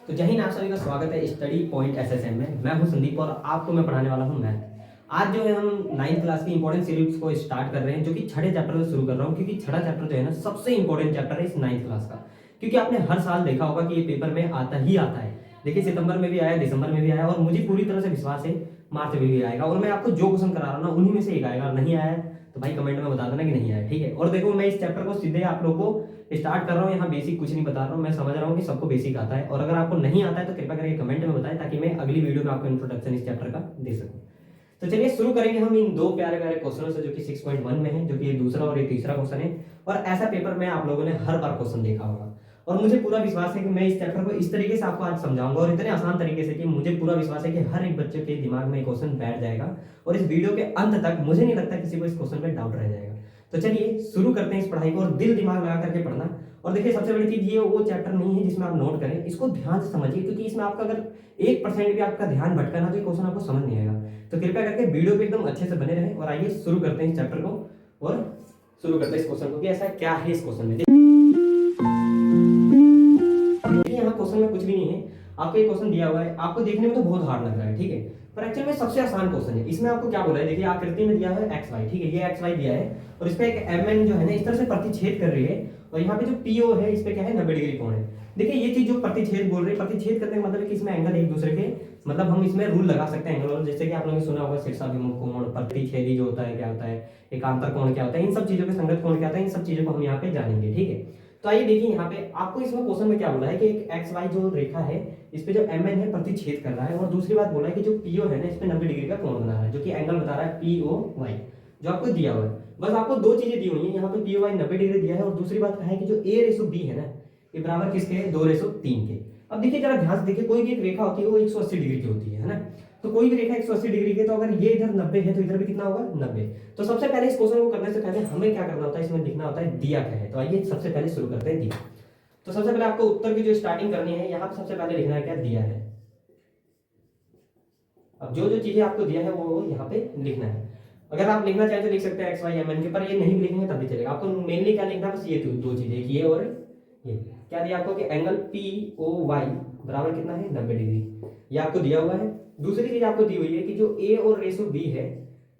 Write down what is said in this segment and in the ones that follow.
तो जय हिंद, आप सभी का स्वागत है स्टडी पॉइंट एसएसएम में। मैं हूं संदीप और आपको मैं पढ़ाने वाला हूं मैथ। आज जो है हम 9th क्लास की इंपॉर्टेंट सीरीज को स्टार्ट कर रहे हैं, जो कि छठे चैप्टर से शुरू कर रहा हूं, क्योंकि छठा चैप्टर जो है ना सबसे इंपॉर्टेंट चैप्टर है इस 9th क्लास का। क्योंकि आपने हर साल देखा होगा कि ये पेपर में आता ही आता है। देखिए, सितंबर में भी आया, दिसंबर में भी आया और मुझे पूरी तरह से विश्वास है मार्च में भी आएगा। और मैं आपको जो क्वेश्चन करा रहा हूँ ना उन्हीं में से एक आएगा। नहीं आया तो भाई कमेंट में बता देना कि नहीं आया, ठीक है। और देखो, मैं इस चैप्टर को सीधे आप लोगों को स्टार्ट कर रहा हूँ। यहाँ बेसिक कुछ नहीं बता रहा हूँ, मैं समझ रहा हूँ कि सबको बेसिक आता है। और अगर आपको नहीं आता है तो कृपया करके कमेंट में बताएं, ताकि मैं अगली वीडियो में आपको इंट्रोडक्शन इस चैप्टर का दे सकूँ। तो चलिए शुरू करेंगे हम इन दो प्यारे प्यारे क्वेश्चनों से, जो कि 6.1 में है, जो कि ये दूसरा और ये तीसरा क्वेश्चन है। और ऐसा पेपर में आप लोगों ने हर बार क्वेश्चन देखा होगा और मुझे पूरा विश्वास है कि मैं इस चैप्टर को इस तरीके से आपको आज समझाऊंगा और इतने आसान तरीके से कि मुझे पूरा विश्वास है कि हर एक बच्चे के दिमाग में क्वेश्चन बैठ जाएगा। और इस वीडियो के अंत तक मुझे नहीं लगता किसी को इस क्वेश्चन में डाउट रह जाएगा। तो चलिए शुरू करते हैं इस पढ़ाई को, और दिल दिमाग लगा करके पढ़ना। और देखिए, सबसे बड़ी चीज ये वो चैप्टर नहीं है जिसमें आप नोट करें, इसको ध्यान से समझिए, क्योंकि इसमें आपका अगर 1% भी आपका ध्यान भटका ना तो ये क्वेश्चन आपको समझ नहीं आएगा। तो कृपया करके वीडियो पे एकदम अच्छे से बने रहें। और आइए शुरू करते हैं इस चैप्टर को और शुरू करते हैं इस क्वेश्चन को कि ऐसा क्या है इस क्वेश्चन में। देखिए, यहाँ क्वेश्चन में कुछ भी नहीं है। आपको ये क्वेश्चन दिया हुआ है, आपको देखने में तो बहुत हार्ड लग रहा है, ठीक है, पर एक्चुअल में सबसे आसान क्वेश्चन है। इसमें आपको क्या बोला है, देखिए आकृति में दिया है एक्स वाई, ठीक है, ये एक्स वाई दिया है और इस पे एक एम एन जो है ना इस तरह से प्रतिच्छेद कर रही है। और यहाँ पे जो पीओ है इस पे क्या है, 90 डिग्री कोण है। देखिए, ये चीज जो प्रतिच्छेद बोल रही है, प्रतिच्छेद करने का मतलब है कि इसमें एंगल एक दूसरे के, मतलब हम इसमें रूल लगा सकते हैं एंगल। जैसे कि आप लोगों ने सुना होगा शीर्षाभिमुख कोण, प्रतिच्छेदी जो होता है क्या होता है, एकांतर कोण क्या होता है, इन सब चीजों के संगत कोण क्या होता है, इन सब चीजों को हम यहाँ पे जानेंगे, ठीक है। तो आइए देखिए, यहाँ पे आपको इसमें क्वेश्चन में क्या बोला है कि एक एक्स वाई जो रेखा है इस पे जो एम एन है प्रतिच्छेद कर रहा है। और दूसरी बात बोला है कि जो पीओ है ना इस पे 90 डिग्री का कोण बना रहा है, जो कि एंगल बता रहा है पीओ वाई, जो आपको दिया हुआ है। बस आपको दो चीजें दी हुई है, यहाँ पे पीओ वाई 90 डिग्री दिया है और दूसरी बात है कि जो ए रेशो बी है ना ये बराबर किसके है, 2:3 के। अब देखिए, जरा ध्यान से देखिए, कोई भी एक रेखा होती है वो 180 डिग्री की होती है ना। तो कोई भी रेखा 180 डिग्री की, तो अगर ये इधर 90 है तो इधर भी कितना होगा, 90। तो सबसे पहले इस क्वेश्चन को करने से पहले हमें क्या करना होता है, इसमें लिखना होता है दिया क्या है। तो आइए सबसे पहले शुरू करते हैं दिया। तो सबसे पहले आपको उत्तर की जो स्टार्टिंग करनी है, यहाँ पे सबसे पहले लिखना है क्या, दिया है। अब जो जो चीजें आपको दिया है वो यहाँ पे लिखना है। अगर आप लिखना चाहें तो लिख सकते हैं एक्स वाई एम एन के, पर ये नहीं लिखेंगे तब भी चलेगा। आपको मेनली क्या लिखना है, बस ये दो चीजें, ये और ये। क्या दिया आपको कि एंगल पी ओ वाई बराबर कितना है, 90 डिग्री, ये आपको दिया हुआ है। दूसरी चीज आपको दी हुई है कि जो ए और रेशो बी है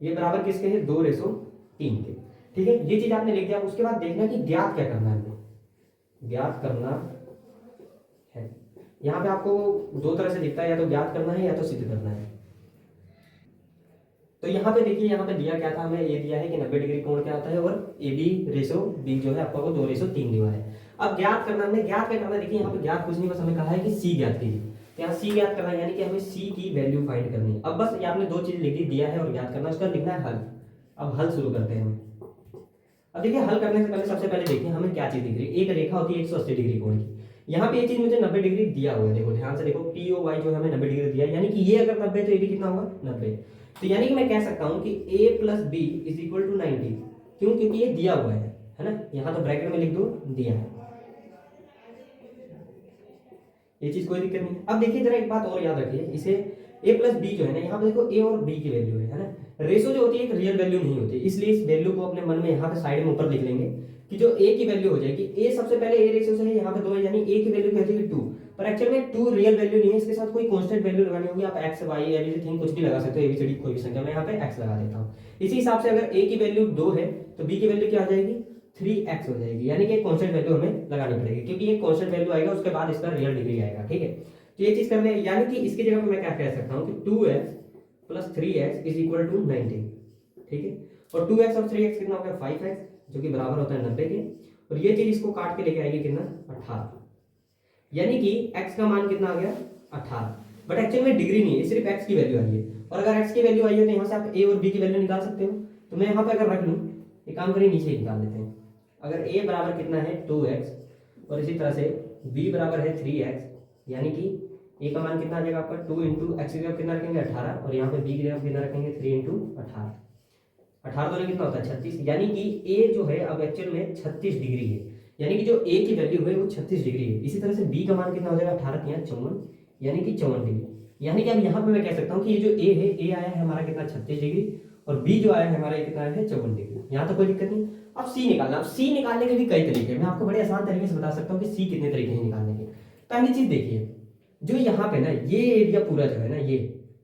ये बराबर किसके है, 2:3 के, ठीक है। ये चीज आपने लिख दिया। उसके बाद देखना कि ज्ञात क्या करना है, ज्ञात करना है। यहाँ पे आपको दो तरह से दिखता है, या तो ज्ञात करना है या तो सिद्ध करना है। तो यहाँ पे देखिए, यहाँ पे दिया क्या था, हमें ये दिया है कि 90 डिग्री कोण क्या होता है, और ए बी रेशो बी जो है आपको 2:3 दिया है। अब ज्ञात करना, हमने ज्ञात क्या करना है, देखिए यहाँ पे ज्ञात कुछ नहीं, बस हमें कहा है कि सी ज्ञात कीजिए। तो यहाँ सी ज्ञात करना है, यानी कि हमें सी की वैल्यू फाइंड करनी है। अब बस ये आपने दो चीज लिख दी, दिया है और ज्ञात करना, उसका लिखना है हल। अब हल शुरू करते हैं हम। अब देखिए, हल करने से पहले सबसे पहले देखिए हमें क्या चीज दिख रही है। एक रेखा होती है 180 डिग्री कोण की, यहाँ पे ये चीज मुझे 90 डिग्री दिया हुआ है। देखो ध्यान से देखो, पी ओ वाई जो है हमें 90 डिग्री दिया है, यानी कि ये अगर 90 तो ये भी कितना होगा, 90। तो यानी कि मैं कह सकता हूं कि a plus B is equal to 90। क्यों, क्योंकि ये दिया हुआ है ना। यहाँ तो ब्रैकेट में लिख दो दिया है, ये चीज कोई दिक्कत नहीं। अब देखिए जरा एक बात और याद रखिए, इसे a प्लस बी जो है ना, यहाँ पे देखो a और b की वैल्यू है ना। रेशो जो होती है एक रियल वैल्यू नहीं होती, इसलिए इस वैल्यू को अपने मन में यहाँ पे साइड में ऊपर लिख लेंगे कि जो a की वैल्यू हो जाएगी, a सबसे पहले a रेशो से है, यहाँ पे 2 है, यानी a की वैल्यू क्या हो जाएगी 2। पर एक्चुअल में 2 रियल वैल्यू नहीं है, इसके साथ कोई कांस्टेंट वैल्यू लगानी होगी। आप x y एवरीथिंग कुछ भी लगा सकते हो, एबीसीडी कोई भी संख्या, मैं यहाँ पे x लगा देता हूँ। इसी हिसाब से अगर a की वैल्यू 2 है तो b की वैल्यू क्या हो जाएगी, 3x हो जाएगी, यानी कि एक कांस्टेंट वैल्यू हमें लगानी पड़ेगी, क्योंकि ये कांस्टेंट वैल्यू आएगा उसके बाद इसका रियल डिग्री आएगा, ठीक है। तो ये चीज करने, यानी कि इसकी जगह पे मैं क्या कह सकता हूँ कि 2x plus 3x is equal to 90, ठीक है। और 2x और 3x कितना हो गया, 5x, जो कि बराबर होता है 90 के। और ये चीज इसको काट के लेके आएगी कितना, 18, यानी कि x का मान कितना आ गया, 18। बट एक्चुअल में डिग्री नहीं है, सिर्फ x की वैल्यू आई है। और अगर x की वैल्यू आई है तो यहाँ से आप a और b की वैल्यू निकाल सकते हो। तो मैं यहाँ पे अगर रख लूँ, एक काम करिए नीचे निकाल देते हैं। अगर a बराबर कितना है 2x और इसी तरह से b बराबर है 3x, यानी कि a का मान कितना आ जाएगा आपका, 2 इंटू एक्स की जगह कितना रखेंगे 18, और यहाँ पे b की जगह कितना रखेंगे 3 इंटू 18। 18 दोनों कितना होता है 36, यानी कि a जो है अब एक्चुअल में 36 डिग्री है, यानी कि जो a की वैल्यू है वो 36 डिग्री है। इसी तरह से b का मान कितना हो जाएगा 18 यहाँ 54, यानी कि 54 डिग्री। यानी कि अब यहाँ पे मैं कह सकता हूँ कि ये जो a है, a आया है हमारा कितना 36 डिग्री, और b जो आया है हमारा कितना है 54 डिग्री। यहाँ तो कोई दिक्कत नहीं। अब c निकालना, अब c निकालने के भी कई तरीके हैं, मैं आपको बड़े आसान तरीके से बता सकता हूँ कि c कितने तरीके हैं निकालने के। पहली चीज देखिए, जो यहाँ पे ना ये एरिया पूरा जो है ना ये,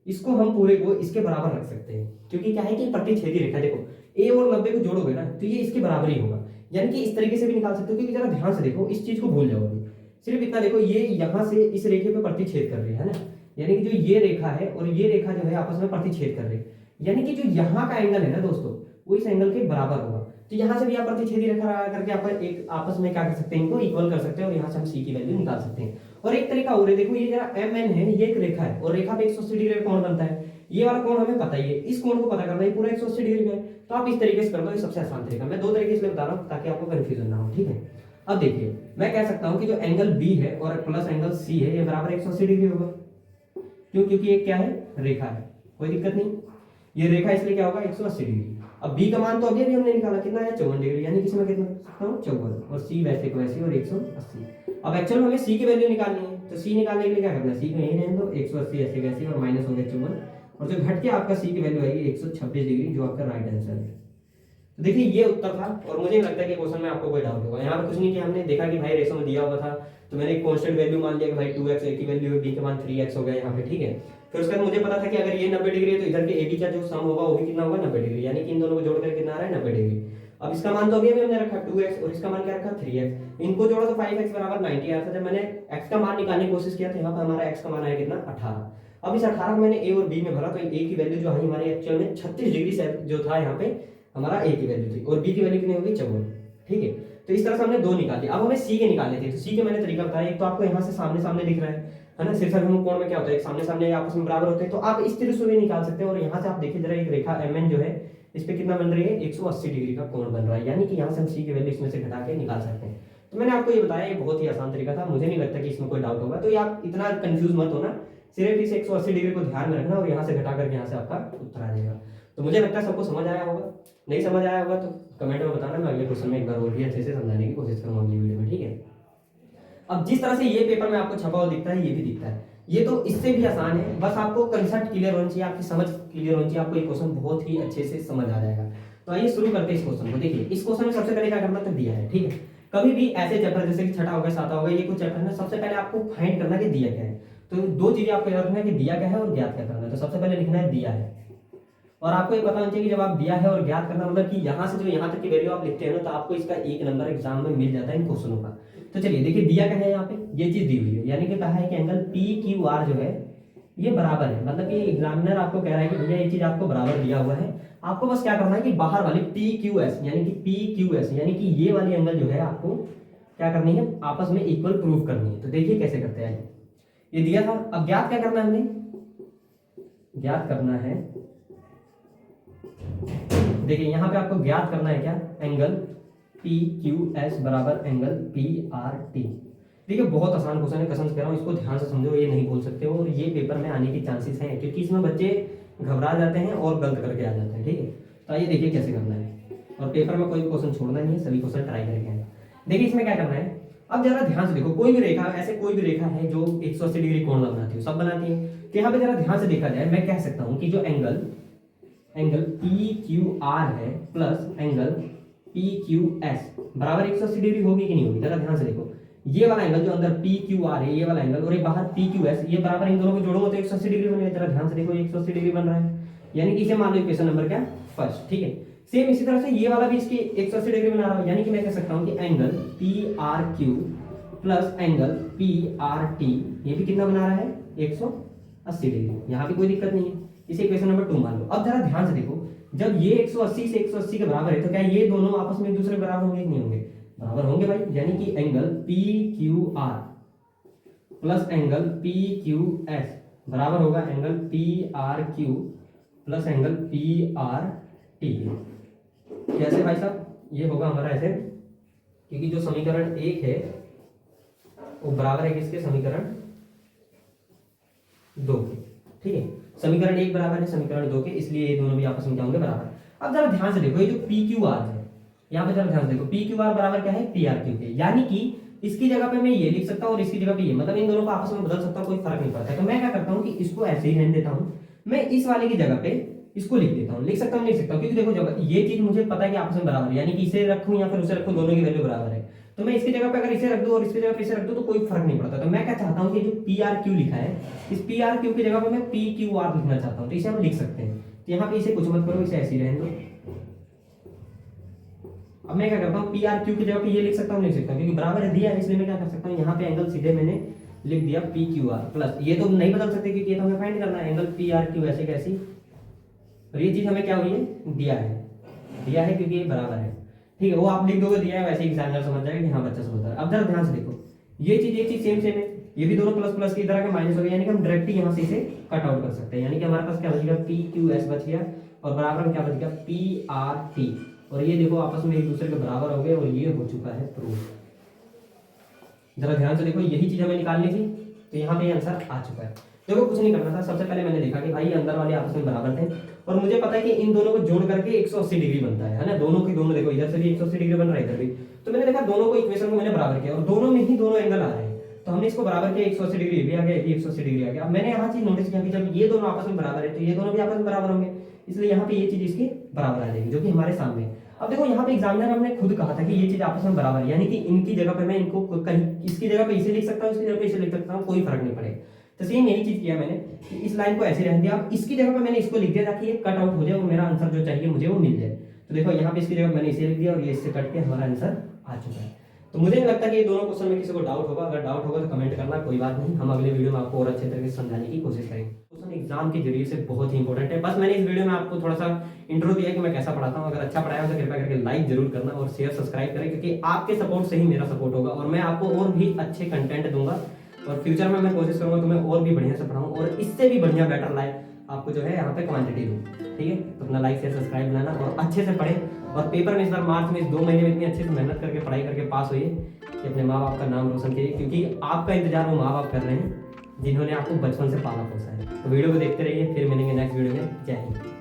इसको हम पूरे को इसके बराबर रख सकते हैं, क्योंकि क्या है कि प्रतिच्छेदी रेखा, देखो ए और 90 को जोड़ोगे ना तो ये इसके बराबर ही होगा। यानी कि इस तरीके से भी निकाल सकते हो, क्योंकि जरा ध्यान से देखो, इस चीज को भूल जाओगे, सिर्फ इतना देखो, ये यहाँ से इस रेखे पे प्रतिच्छेद कर रही है ना, यानी कि जो ये रेखा है और ये रेखा जो है आपस में प्रतिच्छेद कर रही है, यानी कि जो यहाँ का एंगल है ना दोस्तों, वो इस एंगल के बराबर होगा। तो यहाँ से भी आप प्रतिच्छेदी रेखा करके आप एक आपस में क्या कर सकते हैं, इनको इक्वल कर सकते हैं, और यहाँ से हम सी की वैल्यू निकाल सकते हैं। और एक तरीका और है, देखो ये जरा एम एन है, ये एक रेखा है, और रेखा पे 180 डिग्री का कोण बनता है, ये वाला कोण हमें पता ही है, इस कोण को पता करना है, पूरा 180 डिग्री का है। तो आप इस तरीके से कर दो, ये सबसे आसान तरीका। मैं दो तरीके से बता रहा हूँ ताकि आपको कंफ्यूजन ना हो, ठीक है। अब देखिए, मैं कह सकता हूँ कि जो एंगल बी है और प्लस एंगल सी है, ये बराबर 180 डिग्री होगा। क्यों? क्योंकि ये क्या है, रेखा है, कोई दिक्कत नहीं, ये रेखा इसलिए क्या होगा 180 डिग्री। अब बी का मान तो अभी अभी हमने निकाला, कितना है 54 डिग्री, यानी कि मैं कितना सकता हूँ 54, और सी वैसे को वैसे और 180। अब एक्चुअल में हमें सी की वैल्यू निकालनी है, तो सी निकालने के लिए क्या करना है, सी को यही रहने दो, 180 ऐसे वैसे और माइनस हो गया 54, और जो घट के आपका सी की वैल्यू आएगी 126 डिग्री, जो आपका राइट आंसर है। तो देखिए ये उत्तर था, और मुझे नहीं लगता कि क्वेश्चन में आपको कोई डाउट होगा। यहाँ पे कुछ नहीं कि हमने देखा कि भाई रेशो में दिया हुआ था, तो मैंने एक कांस्टेंट वैल्यू मान लिया कि भाई 2x a की वैल्यू है, b का मान 3x हो गया यहाँ पे, ठीक है। फिर उसके बाद मुझे पता था कि अगर ये 90 डिग्री है तो इधर के ab का जो सम होगा वो भी कितना होगा 90 डिग्री, यानी कि इन दोनों को जोड़कर कितना आ रहा है 90 डिग्री। अब इसका मान तो अभी अभी हमने रखा 2x, और इसका मान क्या रखा 3x, इनको जोड़ा तो 5x बराबर 90 आया था। जब मैंने x का मान निकालने की कोशिश किया तो यहाँ पर हमारा x का मान आया कितना 18। अब इस 18 को मैंने a और b में भरा, तो a की वैल्यू जो है हमारे एक्चुअल में 36 डिग्री से जो था यहाँ पे हमारा a की वैल्यू थी, और b की वैल्यू कितनी होगी 54, ठीक है। तो इस तरह से हमने दो निकाल दिए। अब हमें c के निकालने थे, तो c के मैंने तरीका बताया, एक तो आपको यहाँ से सामने सामने दिख रहा है ना, शीर्षक कोण में क्या होता है, एक सामने सामने आपस में बराबर होते हैं, तो आप इस तरह से भी निकाल सकते हैं। और यहाँ से आप देखिए जरा, एक रेखा mn जो है इस पे कितना बन रही है 180 डिग्री का कोण बन रहा है, यानी कि यहाँ से हम c की वैल्यू इसमें से घटा के निकाल सकते हैं। तो मैंने आपको ये बताया, ये बहुत ही आसान तरीका था, मुझे नहीं लगता कि इसमें कोई डाउट होगा। तो ये आप इतना कंफ्यूज मत होना, सिर्फ इस 180 डिग्री को ध्यान में रखना, और यहाँ से घटा करके यहाँ से आपका उत्तर आ जाएगा। तो मुझे लगता है सबको समझ आया होगा, नहीं समझ आया होगा तो कमेंट में बताना, मैं अगले क्वेश्चन में एक बार और भी अच्छे से समझाने की कोशिश करूंगा अगली वीडियो में, ठीक है। अब जिस तरह से ये पेपर में आपको छपा हुआ दिखता है, ये भी दिखता है, ये तो इससे भी आसान है, बस आपको कंसेप्ट क्लियर होना चाहिए, आपकी समझ क्लियर होनी चाहिए, आपको ये क्वेश्चन बहुत ही अच्छे से समझ आ जाएगा। तो आइए शुरू करते हैं इस क्वेश्चन को। देखिए इस क्वेश्चन में सबसे पहले क्या करना तो दिया है, ठीक है। कभी भी ऐसे चैप्टर जैसे कि छठा होगा, सातवां होगा, ये कुछ चैप्टर है, सबसे पहले आपको फाइंड करना कि दिया क्या है। तो दो चीजें आपको याद रखना है कि दिया क्या है और ज्ञात क्या करना है। तो सबसे पहले लिखना है दिया है, और आपको ये पता होना चाहिए कि जब आप दिया है और ज्ञात करना मतलब कि यहाँ से जो यहाँ तक की वैल्यू आप लिखते हैं ना, तो आपको इसका 1 नंबर एग्जाम में मिल जाता है इन क्वेश्चनों का। तो चलिए देखिए, दिया क्या है यहाँ पे, ये चीज दी हुई है, यानी कि कहा है कि एंगल पी क्यू आर जो है ये बराबर है, मतलब कि एग्जामिनर आपको कह रहा है कि भैया ये चीज आपको बराबर दिया हुआ है, आपको बस क्या करना है कि बाहर वाली पी क्यू एस, यानी कि पी क्यू एस यानी कि ये वाली एंगल जो है आपको क्या करनी है, आपस में इक्वल प्रूव करनी है। तो देखिए कैसे करते हैं, ये दिया था। अब ज्ञात क्या करना है, हमने ज्ञात करना है, देखिए यहाँ पे आपको ज्ञात करना है क्या, एंगल पी क्यू एस बराबर एंगल पी आर टी। देखिए बहुत आसान क्वेश्चन है, कसम से कह रहा हूँ, इसको ध्यान से समझो, ये नहीं बोल सकते हो, और ये पेपर में आने की चांसेस हैं, क्योंकि इसमें बच्चे घबरा जाते हैं और गलत करके आ जाते हैं, ठीक है। तो आइए देखिए कैसे करना है, और पेपर में कोई भी क्वेश्चन छोड़ना नहीं है, सभी क्वेश्चन ट्राई करके आए। देखिए इसमें क्या करना है, अब जरा ध्यान से देखो, कोई भी रेखा, ऐसे कोई भी रेखा है जो 180 डिग्री कोण बनाती है, सब बनाती है, तो यहाँ पे जरा ध्यान से देखा जाए, मैं कह सकता हूँ कि जो एंगल पी क्यू आर है plus angle P Q S बराबर 180 डिग्री होगी कि नहीं होगी। जरा ध्यान से देखो, ये वाला एंगल जो अंदर पी क्यू आर है, ये वाला एंगल, और ये बाहर पी क्यू एस, ये बराबर, इन दोनों को जोड़ूंगा तो 180 डिग्री बनेगा। जरा ध्यान से देखो, 180 डिग्री बन रहा है, यानी कि इसे मान लो इक्वेशन नंबर क्या, फर्स्ट, ठीक है। सेम इसी तरह से ये वाला भी इसकी 180 डिग्री बना रहा है, यानी कि मैं कह सकता हूँ कि angle P R Q plus angle P R T, ये भी कितना बना रहा है 180 डिग्री। यहाँ भी कोई दिक्कत नहीं है, इसे इक्वेशन नंबर 2 मान लो। अब जरा ध्यान से देखो, जब ये 180 से 180 के बराबर है, तो क्या ये दोनों आपस में एक दूसरे के बराबर होंगे कि नहीं होंगे, बराबर होंगे भाई, यानी कि angle P Q R plus angle P Q S बराबर होगा angle P R Q plus angle P R T. कैसे भाई साहब, ये होगा हमारा ऐसे, क्योंकि जो समीकरण 1 है वो बराबर है किसके, समीकरण 2 के, ठीक है। समीकरण 1 बराबर है समीकरण 2 के, इसलिए ये दोनों भी आपस में क्या होंगे, बराबर। अब जरा ध्यान से देखो, ये जो पी क्यू आर है, यहाँ पे जरा ध्यान से देखो, पी क्यू आर बराबर क्या है, पी आर क्यू के, यानी कि इसकी जगह पे मैं ये लिख सकता हूँ और इसकी जगह पे ये, मतलब इन दोनों को आपस में बदल सकता हूँ, कोई फर्क नहीं पड़ता है। तो मैं क्या करता हूँ कि इसको ऐसे ही रहने देता हूँ, मैं इस वाले की जगह पे इसको लिख देता हूँ, लिख सकता हूँ, लिख सकता हूँ, क्योंकि देखो जब ये चीज मुझे पता है कि आपस में बराबर है, यानी कि इसे रखूँ या फिर उसे रखूँ, दोनों की वैल्यू बराबर है। तो मैं इसकी जगह पे अगर इसे रख दूं और इसकी जगह पे इसे रख दूं तो कोई फर्क नहीं पड़ता। तो मैं क्या चाहता हूँ कि जो पी आर क्यू लिखा है, इस पी आर क्यू की जगह पे मैं पी क्यू आर लिखना चाहता हूँ। तो इसे हम लिख सकते हैं। तो यहाँ पे इसे कुछ मत करो, इसे ऐसे ही रहने दो। अब मैं क्या करता हूँ, पी आर क्यू की जगह पे ये लिख सकता हूँ, लिख सकता हूँ, क्योंकि बराबर है दिया है, इसलिए मैं क्या कर सकता हूँ, यहाँ पे एंगल सीधे मैंने लिख दिया पी क्यू आर प्लस। ये तो नहीं बदल सकते क्योंकि ये तो हमें फाइंड करना है, एंगल पी आर क्यू ऐसे कैसी। और ये चीज हमें क्या हुई है, दिया है क्योंकि ये बराबर है। ठीक है, वो आप लिख दोगे दिया है, वैसे एग्जामिनर समझ जाएगा कि हाँ बच्चा समझ रहा है। अब जरा ध्यान से देखो, ये चीज सेम सेम है, ये भी दोनों प्लस प्लस की तरह के माइनस हो गए, यानी कि हम डायरेक्ट यहाँ से इसे कट आउट कर सकते हैं। यानी कि हमारे पास क्या बचेगा, पी क्यू एस बच गया और बराबर में क्या बच गया, पी आर टी। और ये देखो आपस में एक दूसरे के बराबर हो गए और ये हो चुका है प्रूफ। जरा ध्यान से देखो, यही चीज हमें निकालनी थी, तो यहाँ पे आंसर आ चुका है। देखो कुछ नहीं करना था, सबसे पहले मैंने देखा कि भाई अंदर वाले आपस में बराबर थे और मुझे पता है कि इन दोनों को जोड़ करके 180 डिग्री बनता है ना, दोनों की दोनों देखो, इधर से भी 180 डिग्री बन रहा है, इधर भी। तो मैंने देखा दोनों को इक्वेशन को मैंने बराबर किया और दोनों में ही दोनों एंगल आ रहे हैं, तो हमने इसको बराबर किया, 180 डिग्री ये भी आ गया, ये 180 डिग्री आ गया। अब मैंने यहाँ चीज नोटिस किया कि जब ये दोनों आपस में बराबर है तो ये दोनों भी आपस में बराबर होंगे, इसलिए यहाँ पे ये चीज इसके बराबर आ जाएगी, जो कि हमारे सामने है। अब देखो यहाँ पे एग्जामिनर हमने खुद कहा था कि ये चीज आपस में बराबर है, यानी कि इनकी जगह पे मैं इनको कहीं इसकी जगह पे इसे लिख सकता हूँ, इसकी जगह पे इसे लिख सकता हूँ, कोई फर्क नहीं पड़ेगा। तो सेम यही चीज किया मैंने कि इस लाइन को ऐसे रहने दिया, अब इसकी जगह पे मैंने इसको लिख दिया ताकि ये कट आउट हो जाए और मेरा आंसर जो चाहिए मुझे वो मिल जाए। तो देखो यहाँ पे इसकी जगह मैंने इसे लिख दिया और ये इससे कट के हमारा आंसर आ चुका है। तो मुझे नहीं लगता कि ये दोनों क्वेश्चन में किसी को डाउट होगा, अगर डाउट होगा तो कमेंट करना, कोई बात नहीं, हम अगले वीडियो में आपको और अच्छे तरीके से समझाने की कोशिश करेंगे। क्वेश्चन एग्जाम के जरिए से बहुत ही इंपॉर्टेंट है। बस मैंने इस वीडियो में आपको थोड़ा सा इंट्रो दिया कि मैं कैसा पढ़ाता हूँ। अगर अच्छा पढ़ाया हो तो कृपया करके लाइक जरूर करना और शेयर सब्सक्राइब करें, क्योंकि आपके सपोर्ट से ही मेरा सपोर्ट होगा और मैं आपको और भी अच्छे कंटेंट दूंगा और फ्यूचर में मैं कोशिश करूंगा तुम्हें और भी बढ़िया से पढ़ाऊं और इससे भी बढ़िया बेटर लाइफ आपको जो है यहाँ पे क्वांटिटी दूं। ठीक है, तो अपना लाइक शेयर सब्सक्राइब बनाना और अच्छे से पढ़े और पेपर में इस बार मार्च में इस 2 महीने में इतनी अच्छे से मेहनत करके पढ़ाई करके पास हुई कि अपने माँ बाप का नाम रोशन कीजिए, क्योंकि आपका इंतजार वो माँ बाप कर रहे हैं जिन्होंने आपको बचपन से पाला पोसा है। तो वीडियो को देखते रहिए, फिर मिलेंगे नेक्स्ट वीडियो में। जय हिंद।